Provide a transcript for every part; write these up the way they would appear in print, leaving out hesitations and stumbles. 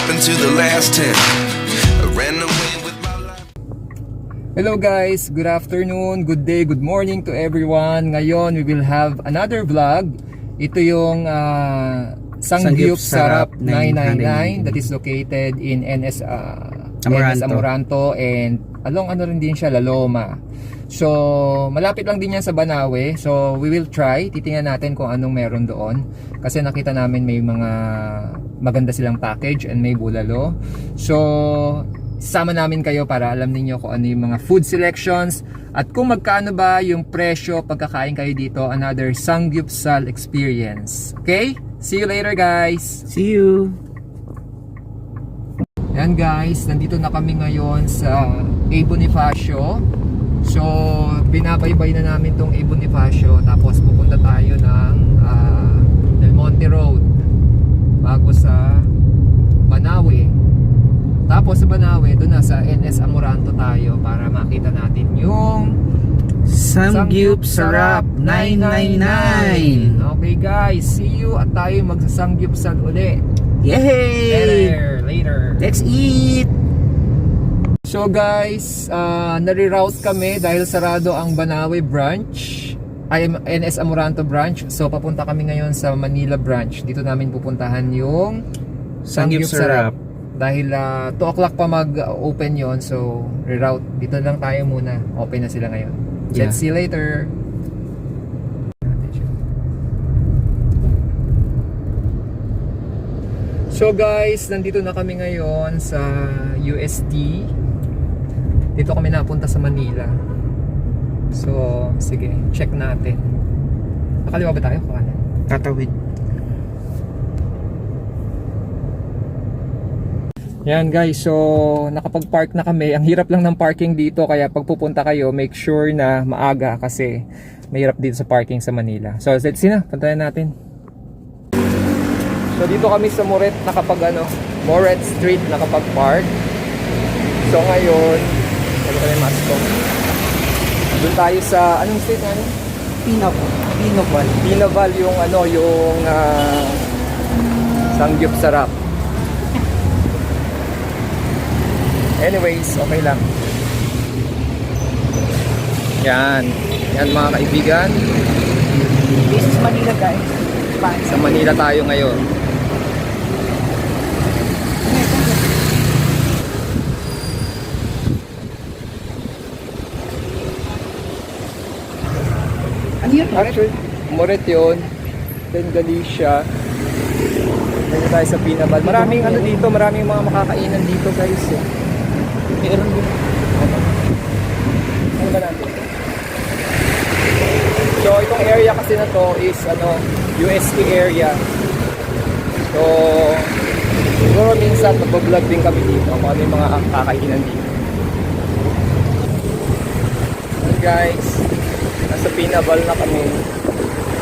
happened to the last 10? I ran away with my life. Hello guys, good afternoon, good day, good morning to everyone. Ngayon we will have another vlog. Ito yung Sangyup Sarap 999 that is located in NS Amoranto and along ano rin din siya, La Loma. So malapit lang din yan sa Banawe. So we will try, titingnan natin kung anong meron doon. Kasi nakita namin may mga maganda silang package and may bulalo. So sama namin kayo para alam niyo kung ano yung mga food selections at kung magkano ba yung presyo pagkakain kayo dito. Another Sangyupsal experience. Okay? See you later guys! See you! Yan guys, nandito na kami ngayon sa A. Bonifacio. So binabaybay na namin tong A. Bonifacio. Tapos pupunta tayo ng Del Monte Road bago sa Banawe. Tapos sa Banawe, doon na sa NS Amoranto tayo para makita natin yung Sangyup Sarap 999. Okay guys, see you at tayo magsasangyupsal uli. Yay! Later. Let's eat! So guys, nare-route kami dahil sarado ang Banawe branch, ay NS Amoranto branch. So papunta kami ngayon sa Manila branch. Dito namin pupuntahan yung Sangyup Sarap. Dahil 2 o'clock pa mag-open yon, so reroute. Dito lang tayo muna. Open na sila ngayon. Let's see you later. So guys, nandito na kami ngayon sa UST. Dito kami napunta sa Manila. So, sige, check natin. Nakaliwa ba tayo? Tatawid. Yan guys, so nakapag-park na kami. Ang hirap lang ng parking dito, kaya pag pupunta kayo, make sure na maaga kasi mahirap dito sa parking sa Manila. So let's see na, puntahan natin. So dito kami sa Moret Moret Street nakapag-park. So ngayon, ano ka yung mask ko? Doon tayo sa, anong street ano? Pinaval yung Sangyup Sarap. Anyways, okay lang. Yan mga kaibigan. This is Manila guys. Sa Manila tayo ngayon. Ano yun? Actually, Moret yun. Then Galicia. Dito tayo sa Pinaval. Maraming dito, maraming mga makakainan dito guys. Meron din. Ano ba natin? So itong area kasi na to is UST area. So siguro minsan mag-vlog din kami dito kung ano yung mga kakainan dito. So guys, nasa Pinaval na kami.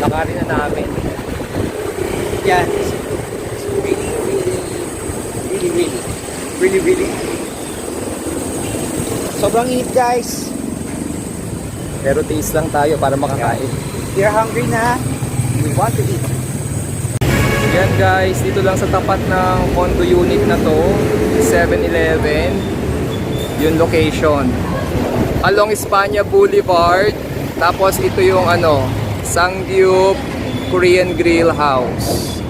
Lakarin na namin. Yan. Really. Sobrang init guys. Pero taste lang tayo para makakain. You're hungry na? We want to eat. Yan guys, dito lang sa tapat ng condo unit na to, 7-Eleven. Yung location. Along Espanya Boulevard. Tapos ito yung Sangyup Korean Grill House.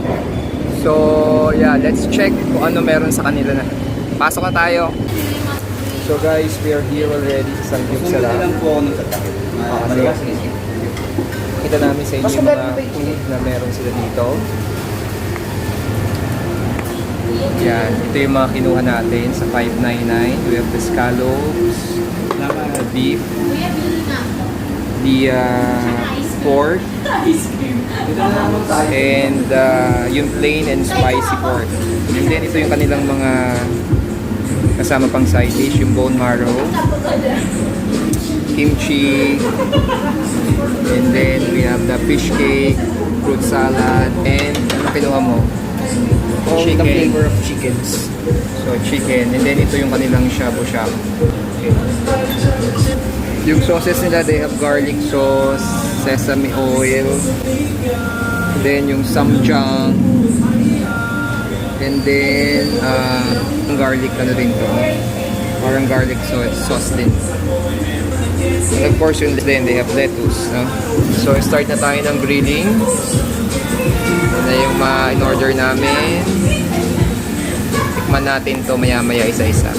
So yeah, let's check kung ano meron sa kanila na. Pasok na tayo. So guys, we are here already sa Sangyup Sarap. Kita namin sa inyo yung mga food na meron sila dito. Yan, ito yung mga kinuha natin sa 599. We have the scallops, the beef, the pork, and yung plain and spicy pork. And then ito yung kanilang mga kasama pang side dish, yung bone marrow, kimchi, and then we have the fish cake, fruit salad, and ano kinuha mo? All the flavor of chickens. So chicken, and then ito yung kanilang shabu-shabu. Okay. Yung sauces nila, they have garlic sauce, sesame oil, then yung samjang, And then, garlic ano rin to. Parang garlic sauce din. And of course, yun din, they have lettuce. No? So, start na tayo ng grilling. Ito na yung in-order namin. Tikman natin to maya-maya isa-isa.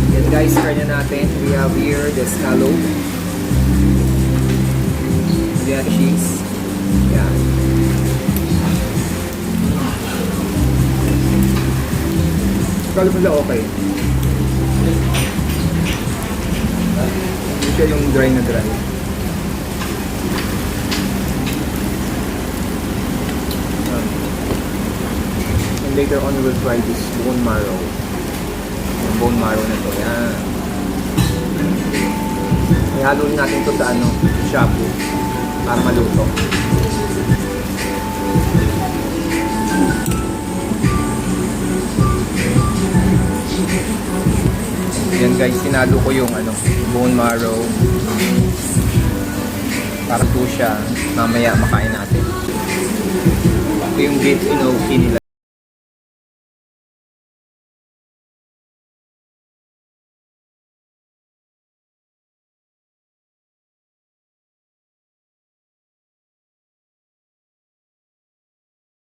Yan guys, try na natin. We have here the scallop. We have cheese. Yan. Scallop nila okay. Hindi siya yung dry na dry. And later on, we will try this bone marrow. Yung bone marrow na to. Yan. Ihaluin natin to sa shabu para maluto. Yan guys, sinalo ko yung bone marrow para to siya mamaya makain natin. Ito yung beef inoki nila.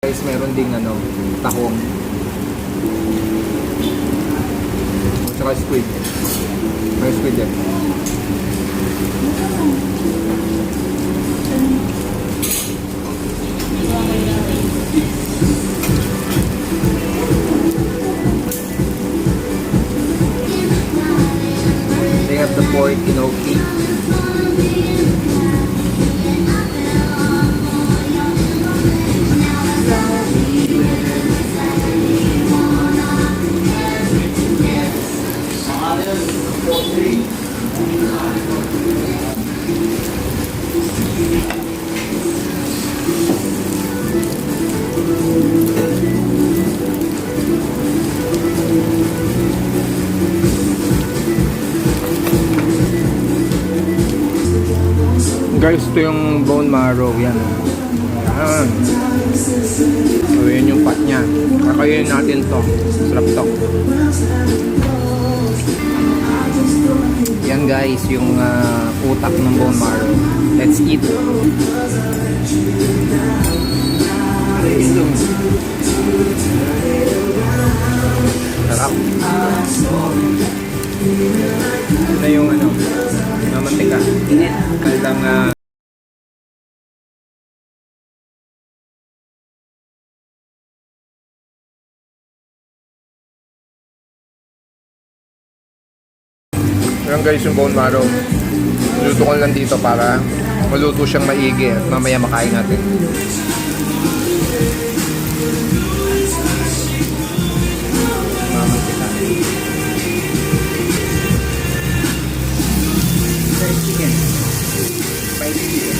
Guys, meron ding tahong. O tsaka squid. May squid yan. They have the pork inoki. Guys, ito yung bone marrow yan. Yan. So, yun yung pat niya. Kakainin natin to. Sarap to. Yan guys, yung utak ng bone marrow. Let's eat. Sarap. Ito na yung mamantika. Kailang yan guys yung bone marrow. Luto ko lang dito para maluto siyang maigi at mamaya makain natin. Mamantika. Chicken. Spicy chicken.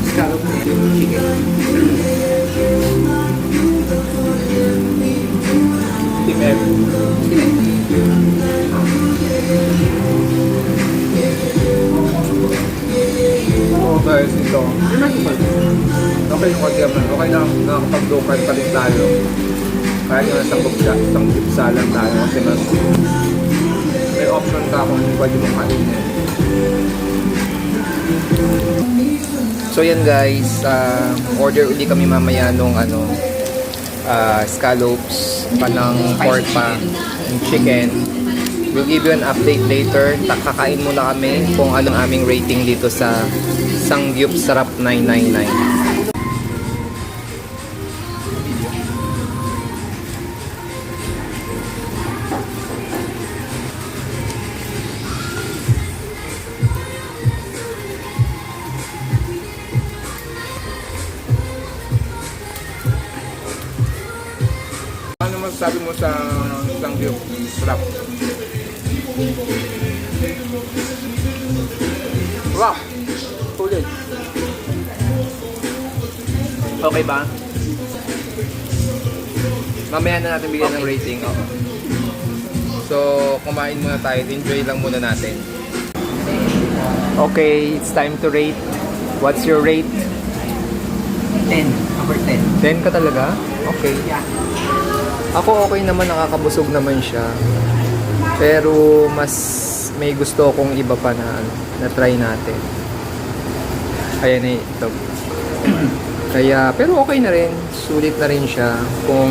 Scallop chicken. Timep. Oo guys, ito. Okay yung kagyaman. Okay lang, nakakapag-local pa rin tayo. Kaya nyo nasa gipsa lang tayo kasi mas may option ka kung pwede mong kainin. So yan guys, order uli kami mamaya nung scallops pa ng pork pa, ng chicken. We'll give you an update later. Kakain muna kami kung anong aming rating dito sa Sangyup Sarap 999. Ano masasabi mo sa Sangyup Sarap? Wow! Tuloy. Okay ba? Mamaya na natin bigyan ng rating. Oo. So, kumain muna tayo. Enjoy lang muna natin. Okay, it's time to rate. What's your rate? 10. Number 10. 10 ka talaga? Okay. Yeah. Ako okay naman, nakakabusog naman siya. Pero mas may gusto kong iba pa na try natin. Ayan eh, ito. Kaya, pero okay na rin. Sulit na rin siya. Kung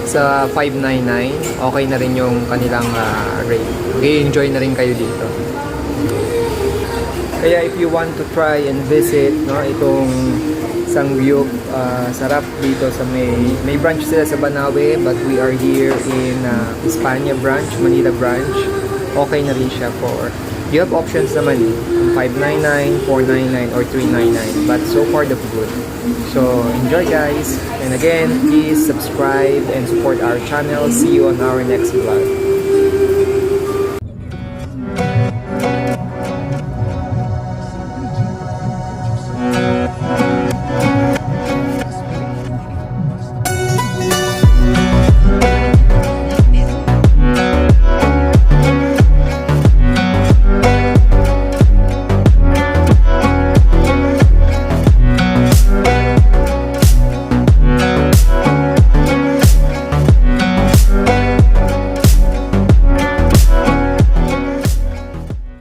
sa 599, okay na rin yung kanilang rate. I-enjoy na rin kayo dito. Kaya if you want to try and visit, no, itong Sangyup Sarap dito sa may branch sila sa Banawe, but we are here in Espanya branch, Manila branch. Okay na rin siya for, you have options naman 599, 499 or 399, but so far the good. So enjoy guys, and again please subscribe and support our channel. See you on our next vlog.